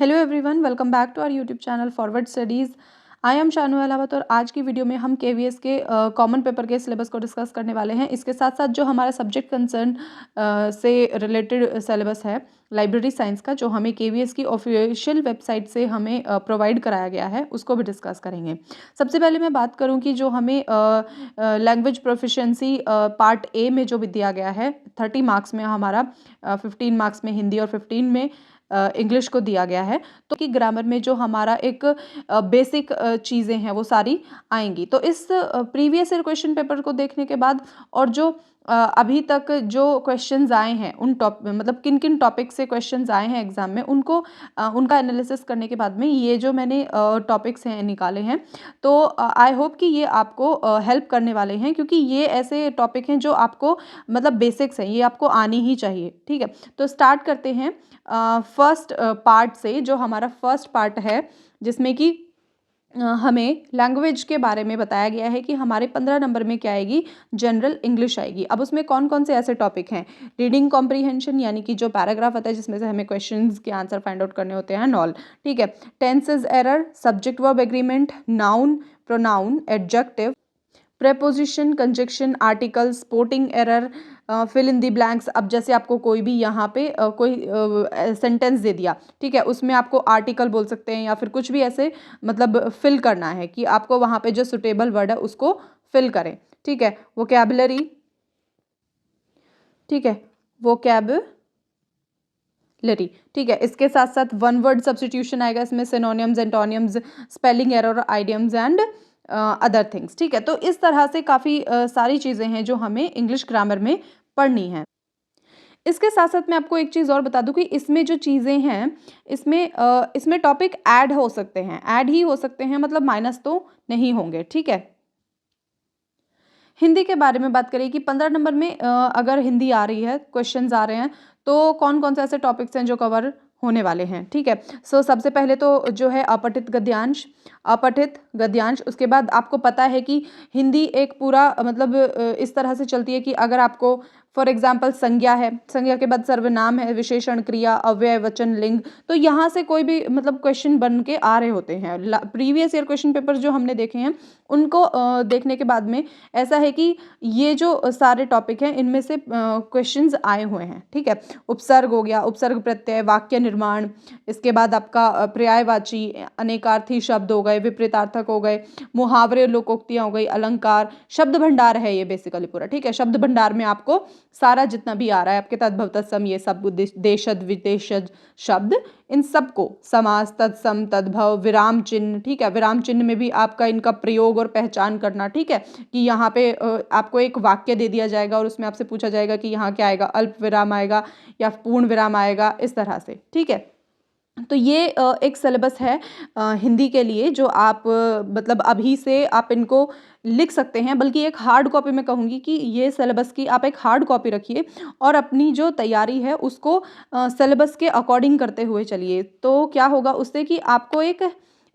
Hello everyone, welcome back to our YouTube channel forward studies. I am Shanu Alawat और आज की video में हम केवीएस के कॉमन पेपर के सिलेबस को डिस्कस करने वाले हैं। इसके साथ साथ जो हमारा सब्जेक्ट कंसर्न से रिलेटेड सिलेबस है लाइब्रेरी साइंस का, जो हमें केवीएस की ऑफिशियल वेबसाइट से हमें प्रोवाइड कराया गया है, उसको भी डिस्कस करेंगे। सबसे पहले मैं बात करूं कि जो हमें लैंग्वेज प्रोफिशिएंसी पार्ट ए में जो भी दिया गया है 30 मार्क्स में, हमारा 15 मार्क्स में हिंदी और 15 में इंग्लिश को दिया गया है। तो कि ग्रामर में जो हमारा एक बेसिक चीज़ें हैं वो सारी आएंगी। तो इस प्रीवियस ईयर क्वेश्चन पेपर को देखने के बाद और जो अभी तक जो क्वेश्चंस आए हैं उन मतलब किन किन टॉपिक से क्वेश्चंस आए हैं एग्जाम में, उनको उनका एनालिसिस करने के बाद में ये जो मैंने टॉपिक्स हैं निकाले हैं, तो आई होप कि ये आपको हेल्प करने वाले हैं, क्योंकि ये ऐसे टॉपिक हैं जो आपको मतलब बेसिक्स हैं, ये आपको आनी ही चाहिए। ठीक है, तो स्टार्ट करते हैं फर्स्ट पार्ट से। जो हमारा फर्स्ट पार्ट है जिसमें कि हमें लैंग्वेज के बारे में बताया गया है कि हमारे 15 नंबर में क्या आएगी, जनरल इंग्लिश आएगी। अब उसमें कौन कौन से ऐसे टॉपिक हैं, रीडिंग कॉम्प्रीहेंशन यानी कि जो पैराग्राफ आता है जिसमें से हमें क्वेश्चंस के आंसर फाइंड आउट करने होते हैं, नॉल। ठीक है, tenses error, subject verb agreement, noun, pronoun, adjective, preposition, conjunction, article, sporting error, fill in the blanks. अब जैसे आपको कोई भी यहाँ पे कोई सेंटेंस दे दिया, ठीक है, उसमें आपको आर्टिकल बोल सकते हैं या फिर कुछ भी ऐसे मतलब फिल करना है कि आपको वहाँ पे जो सुटेबल वर्ड है उसको फिल करें। ठीक है, वोकैबुलरी, ठीक है, वोकैबुलरी, ठीक है। इसके साथ साथ वन वर्ड सब्स्टिट्यूशन आएगा इसमें, synonyms, antonyms, spelling error, idioms and other things. ठीक है, तो इस तरह से काफ़ी सारी चीज़ें हैं जो हमें इंग्लिश ग्रामर में पढ़नी है। इसके साथ साथ मैं आपको एक चीज़ और बता दूं कि इसमें जो चीज़ें हैं, इसमें टॉपिक ऐड हो सकते हैं, ऐड ही हो सकते हैं, मतलब माइनस तो नहीं होंगे। ठीक है, हिंदी के बारे में बात करें कि 15 नंबर में अगर हिंदी आ रही है, क्वेश्चंस आ रहे हैं, तो कौन कौन से ऐसे टॉपिक्स हैं जो कवर होने वाले हैं। ठीक है, सो सबसे पहले तो जो है अपठित गद्यांश, अपठित गद्यांश। उसके बाद आपको पता है कि हिंदी एक पूरा मतलब इस तरह से चलती है कि अगर आपको फॉर एग्जाम्पल संज्ञा है, संज्ञा के बाद सर्वनाम है, विशेषण, क्रिया, अव्यय, वचन, लिंग, तो यहाँ से कोई भी मतलब क्वेश्चन बन के आ रहे होते हैं। प्रीवियस ईयर क्वेश्चन पेपर जो हमने देखे हैं उनको देखने के बाद में ऐसा है कि ये जो सारे टॉपिक हैं इनमें से क्वेश्चंस आए हुए हैं। ठीक है, उपसर्ग हो गया, उपसर्ग प्रत्यय, वाक्य निर्माण, इसके बाद आपका पर्यायवाची, अनेकार्थी शब्द हो गए, विपरीतार्थक हो गए, मुहावरे, लोकोक्तियां हो गई, अलंकार, शब्द भंडार है ये बेसिकली पूरा। ठीक है, शब्द भंडार में आपको सारा जितना भी आ रहा है आपके तद्भव तत्सम, ये सब देशज विदेशज शब्द, इन सबको, समास, तत्सम, तद्भव, विराम चिन्ह, ठीक है, विराम चिन्ह में भी आपका इनका प्रयोग और पहचान करना। ठीक है, कि यहाँ पे आपको एक वाक्य दे दिया जाएगा और उसमें आपसे पूछा जाएगा कि यहाँ क्या आएगा, अल्प विराम आएगा या पूर्ण विराम आएगा, इस तरह से। ठीक है, तो ये एक सिलेबस है हिंदी के लिए, जो आप मतलब अभी से आप इनको लिख सकते हैं, बल्कि एक हार्ड कॉपी में कहूँगी कि ये सिलेबस की आप एक हार्ड कॉपी रखिए और अपनी जो तैयारी है उसको सिलेबस के अकॉर्डिंग करते हुए चलिए। तो क्या होगा उससे कि आपको एक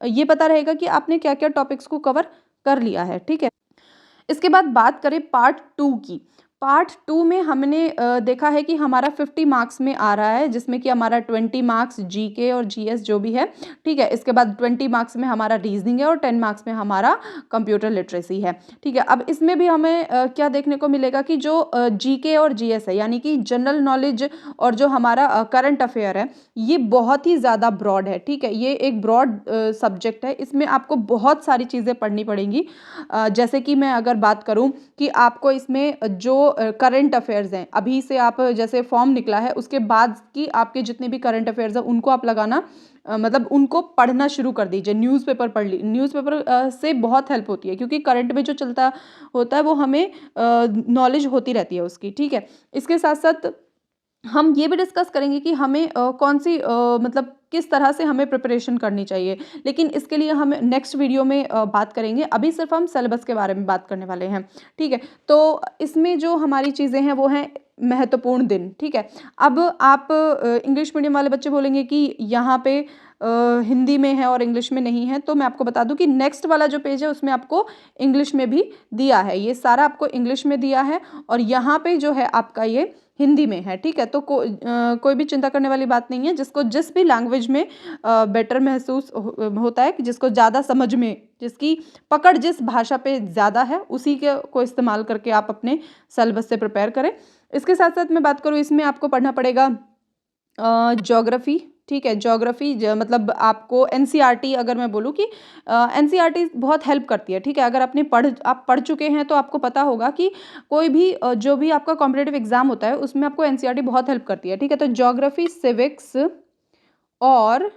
ये पता रहेगा कि आपने क्या क्या टॉपिक्स को कवर कर लिया है। ठीक है, इसके बाद बात करें पार्ट 2 की। पार्ट 2 में हमने देखा है कि हमारा 50 मार्क्स में आ रहा है, जिसमें कि हमारा 20 मार्क्स जीके और जीएस जो भी है। ठीक है, इसके बाद 20 मार्क्स में हमारा रीजनिंग है और 10 मार्क्स में हमारा कंप्यूटर लिटरेसी है। ठीक है, अब इसमें भी हमें क्या देखने को मिलेगा कि जो जीके और जीएस है, यानी कि जनरल नॉलेज और जो हमारा करंट अफेयर है, ये बहुत ही ज़्यादा ब्रॉड है। ठीक है, ये एक ब्रॉड सब्जेक्ट है, इसमें आपको बहुत सारी चीज़ें पढ़नी पड़ेंगी। जैसे कि मैं अगर बात करूं कि आपको इसमें जो करंट अफेयर्स हैं, अभी से आप जैसे फॉर्म निकला है उसके बाद की आपके जितने भी करंट अफेयर्स हैं उनको आप लगाना मतलब उनको पढ़ना शुरू कर दीजिए। न्यूज़पेपर पढ़ ली, न्यूज़पेपर से बहुत हेल्प होती है, क्योंकि करंट में जो चलता होता है वो हमें नॉलेज होती रहती है उसकी। ठीक है, इसके साथ साथ हम ये भी डिस्कस करेंगे कि हमें कौन सी मतलब किस तरह से हमें प्रिपरेशन करनी चाहिए, लेकिन इसके लिए हम नेक्स्ट वीडियो में बात करेंगे। अभी सिर्फ हम सिलेबस के बारे में बात करने वाले हैं। ठीक है, तो इसमें जो हमारी चीज़ें हैं वो हैं महत्वपूर्ण दिन। ठीक है, अब आप इंग्लिश मीडियम वाले बच्चे बोलेंगे कि यहाँ पे हिंदी में है और इंग्लिश में नहीं है, तो मैं आपको बता दूं कि नेक्स्ट वाला जो पेज है उसमें आपको इंग्लिश में भी दिया है। ये सारा आपको इंग्लिश में दिया है और यहाँ पे जो है आपका ये हिंदी में है, ठीक है। तो कोई भी चिंता करने वाली बात नहीं है। जिसको जिस भी लैंग्वेज में बेटर महसूस होता है, कि जिसको ज़्यादा समझ में, जिसकी पकड़ जिस भाषा पे ज़्यादा है, उसी के को इस्तेमाल करके आप अपने सिलेबस से प्रिपेयर करें। इसके साथ साथ मैं बात करूँ, इसमें आपको पढ़ना पड़ेगा ज्योग्राफी, ठीक है। ज्योग्राफी मतलब आपको एनसीईआरटी, अगर मैं बोलूँ कि एनसीईआरटी बहुत हेल्प करती है, ठीक है। अगर आप पढ़ चुके हैं तो आपको पता होगा कि कोई भी जो भी आपका कॉम्पिटिटिव एग्जाम होता है उसमें आपको एनसीईआरटी बहुत हेल्प करती है, ठीक है। तो ज्योग्राफी, सिविक्स और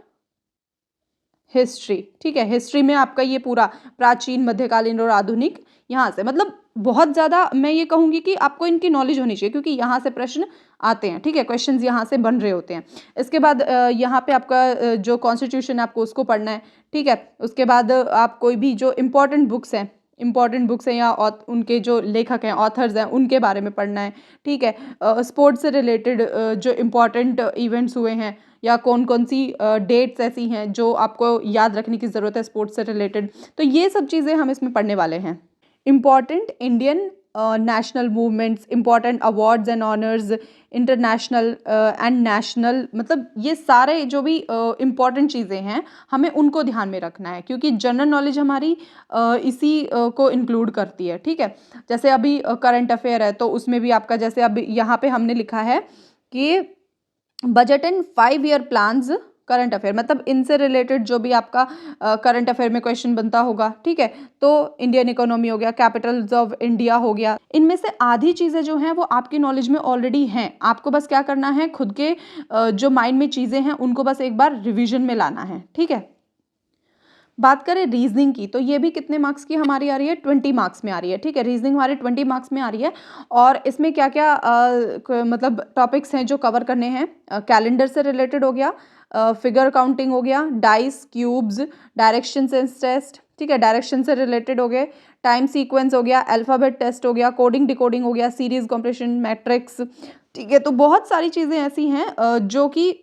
हिस्ट्री, ठीक है। हिस्ट्री में आपका ये पूरा प्राचीन, मध्यकालीन और आधुनिक, यहाँ से मतलब बहुत ज़्यादा मैं ये कहूँगी कि आपको इनकी नॉलेज होनी चाहिए, क्योंकि यहाँ से प्रश्न आते हैं, ठीक है। क्वेश्चंस यहाँ से बन रहे होते हैं। इसके बाद यहाँ पे आपका जो कॉन्स्टिट्यूशन है आपको उसको पढ़ना है, ठीक है। उसके बाद आप कोई भी जो इम्पोर्टेंट बुक्स हैं या उनके जो लेखक हैं, ऑथर्स हैं, उनके बारे में पढ़ना है, ठीक है। स्पोर्ट्स से रिलेटेड जो इम्पोर्टेंट इवेंट्स हुए हैं या कौन कौन सी डेट्स ऐसी हैं जो आपको याद रखने की ज़रूरत है स्पोर्ट्स से रिलेटेड, तो ये सब चीज़ें हम इसमें पढ़ने वाले हैं। Important Indian national movements, important awards and honours, international and national, मतलब ये सारे जो भी इम्पॉर्टेंट चीज़ें हैं हमें उनको ध्यान में रखना है, क्योंकि जनरल नॉलेज हमारी इसी को इंक्लूड करती है, ठीक है। जैसे अभी करंट अफेयर है तो उसमें भी आपका, जैसे अब यहाँ पे हमने लिखा है कि budget and 5 year plans current affair, मतलब इनसे रिलेटेड जो भी आपका करंट अफेयर में क्वेश्चन बनता होगा, ठीक है। तो इंडियन इकोनॉमी हो गया, कैपिटल्स ऑफ इंडिया हो गया, इनमें से आधी चीज़ें जो हैं वो आपकी नॉलेज में ऑलरेडी हैं। आपको बस क्या करना है, खुद के जो माइंड में चीज़ें हैं उनको बस एक बार रिविजन में लाना है, ठीक है। बात करें रीजनिंग की, तो ये भी कितने मार्क्स की हमारी आ रही है, 20 मार्क्स में आ रही है, ठीक है। रीजनिंग हमारे 20 मार्क्स में आ रही है और इसमें क्या क्या मतलब टॉपिक्स हैं जो कवर करने हैं। कैलेंडर से रिलेटेड हो गया, फिगर काउंटिंग हो गया, dice, cubes, direction sense test, ठीक है, डायरेक्शन से रिलेटेड हो गए, टाइम सीक्वेंस हो गया, अल्फ़ाबेट टेस्ट हो गया, कोडिंग डिकोडिंग हो गया, सीरीज कॉम्प्रेशन, मैट्रिक्स, ठीक है। तो बहुत सारी चीज़ें ऐसी हैं जो कि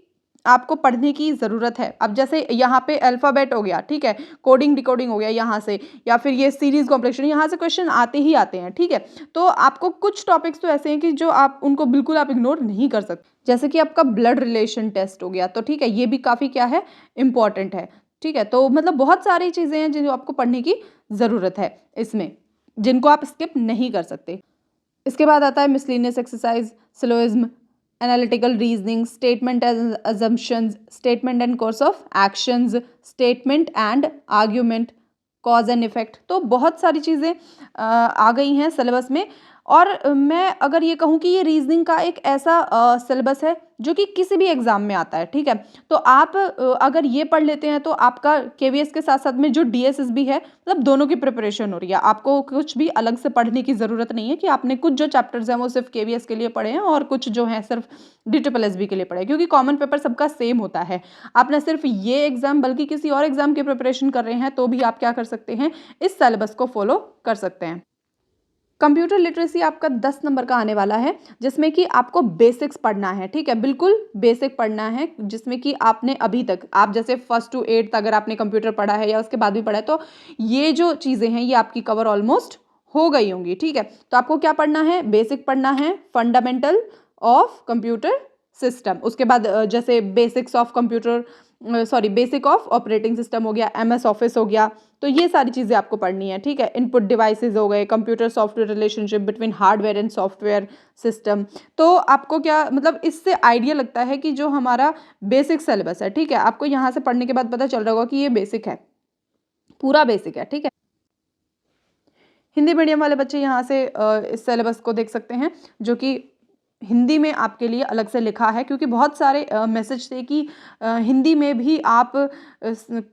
आपको पढ़ने की ज़रूरत है। अब जैसे यहाँ पे अल्फ़ाबेट हो गया, ठीक है, कोडिंग डिकोडिंग हो गया यहाँ से, या फिर ये सीरीज कॉम्प्लेक्शन, यहाँ से क्वेश्चन आते ही आते हैं, ठीक है। तो आपको कुछ टॉपिक्स तो ऐसे हैं कि जो आप उनको बिल्कुल आप इग्नोर नहीं कर सकते, जैसे कि आपका ब्लड रिलेशन टेस्ट हो गया, तो ठीक है, ये भी काफ़ी क्या है, इम्पॉर्टेंट है, ठीक है। तो मतलब बहुत सारी चीज़ें हैं जो आपको पढ़ने की ज़रूरत है इसमें, जिनको आप स्किप नहीं कर सकते। इसके बाद आता है miscellaneous exercise, syllogism, analytical reasoning, statement and assumptions, statement and course of actions, statement and argument, cause and effect. तो बहुत सारी चीज़ें आ गई हैं सिलेबस में। और मैं अगर ये कहूँ कि ये रीजनिंग का एक ऐसा सिलेबस है जो कि किसी भी एग्ज़ाम में आता है, ठीक है। तो आप अगर ये पढ़ लेते हैं तो आपका केवीएस के साथ साथ में जो डीएसएसबी है, मतलब दोनों की प्रिपरेशन हो रही है। आपको कुछ भी अलग से पढ़ने की ज़रूरत नहीं है कि आपने कुछ जो चैप्टर्स हैं वो सिर्फ केवीएस के लिए पढ़े हैं और कुछ जो हैं सिर्फ DSSB के लिए पढ़े हैं, क्योंकि कॉमन पेपर सबका सेम होता है। आप न सिर्फ ये एग्ज़ाम बल्कि किसी और एग्ज़ाम की प्रिपरेशन कर रहे हैं तो भी आप क्या कर सकते हैं, इस सिलेबस को फॉलो कर सकते हैं। कंप्यूटर लिटरेसी आपका 10 नंबर का आने वाला है, जिसमें कि आपको बेसिक्स पढ़ना है, ठीक है, बिल्कुल बेसिक पढ़ना है, जिसमें कि आपने अभी तक, आप जैसे 1st to 8th अगर आपने कंप्यूटर पढ़ा है या उसके बाद भी पढ़ा है, तो ये जो चीज़ें हैं ये आपकी कवर ऑलमोस्ट हो गई होंगी, ठीक है। तो आपको क्या पढ़ना है, बेसिक पढ़ना है, फंडामेंटल ऑफ कंप्यूटर सिस्टम, उसके बाद जैसे basics of computer, basic of operating system हो गया, MS ऑफिस हो गया, तो ये सारी चीज़ें आपको पढ़नी है, ठीक है। इनपुट डिवाइसेस हो गए, computer software relationship between hardware and software system. तो आपको क्या मतलब इससे आइडिया लगता है कि जो हमारा बेसिक सिलेबस है, ठीक है, आपको यहाँ से पढ़ने के बाद पता चल रहा होगा कि ये बेसिक है, पूरा बेसिक है, ठीक है। हिंदी मीडियम वाले बच्चे यहाँ से इस सिलेबस को देख सकते हैं, जो कि हिंदी में आपके लिए अलग से लिखा है, क्योंकि बहुत सारे मैसेज थे कि हिंदी में भी आप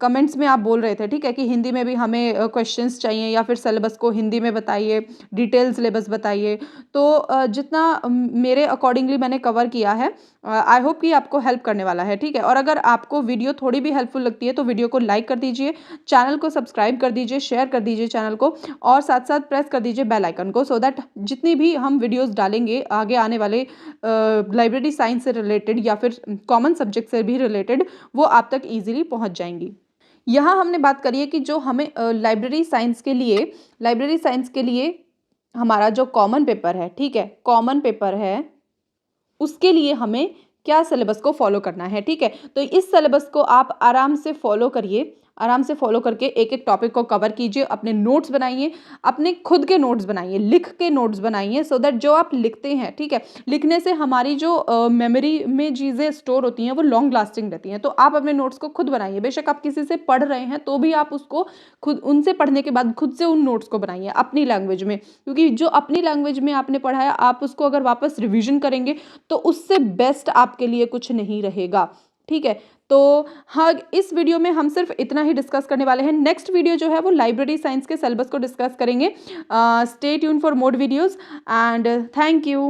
कमेंट्स में आप बोल रहे थे, ठीक है, कि हिंदी में भी हमें क्वेश्चंस चाहिए या फिर सिलेबस को हिंदी में बताइए, डिटेल सिलेबस बताइए। तो जितना मेरे अकॉर्डिंगली मैंने कवर किया है, आई होप कि आपको हेल्प करने वाला है, ठीक है। और अगर आपको वीडियो थोड़ी भी हेल्पफुल लगती है तो वीडियो को लाइक कर दीजिए, चैनल को सब्सक्राइब कर दीजिए, शेयर कर दीजिए चैनल को, और साथ साथ प्रेस कर दीजिए बेल आइकन को, सो दैट जितनी भी हम वीडियोज़ डालेंगे आगे आने वाले लाइब्रेरी साइंस से रिलेटेड या फिर कॉमन सब्जेक्ट से भी रिलेटेड वो आप तक ईजिली पहुँच जाएंगी। यहाँ हमने बात करी है कि जो हमें लाइब्रेरी साइंस के लिए हमारा जो कॉमन पेपर है, ठीक है, कॉमन पेपर है, उसके लिए हमें क्या सिलेबस को फॉलो करना है, ठीक है। तो इस सिलेबस को आप आराम से फॉलो करिए, आराम से फॉलो करके एक एक टॉपिक को कवर कीजिए, अपने नोट्स बनाइए, अपने खुद के नोट्स बनाइए, लिख के नोट्स बनाइए, सो दैट जो आप लिखते हैं, ठीक है, लिखने से हमारी जो मेमोरी में चीज़ें स्टोर होती हैं वो लॉन्ग लास्टिंग रहती हैं। तो आप अपने नोट्स को खुद बनाइए, बेशक आप किसी से पढ़ रहे हैं तो भी आप उसको खुद, उनसे पढ़ने के बाद खुद से उन नोट्स को बनाइए अपनी लैंग्वेज में, क्योंकि जो अपनी लैंग्वेज में आपने पढ़ा है आप उसको अगर वापस रिविजन करेंगे तो उससे बेस्ट आपके लिए कुछ नहीं रहेगा, ठीक है। तो हाँ, इस वीडियो में हम सिर्फ इतना ही डिस्कस करने वाले हैं। नेक्स्ट वीडियो जो है वो लाइब्रेरी साइंस के सिलेबस को डिस्कस करेंगे। Stay tune for more videos and thank you.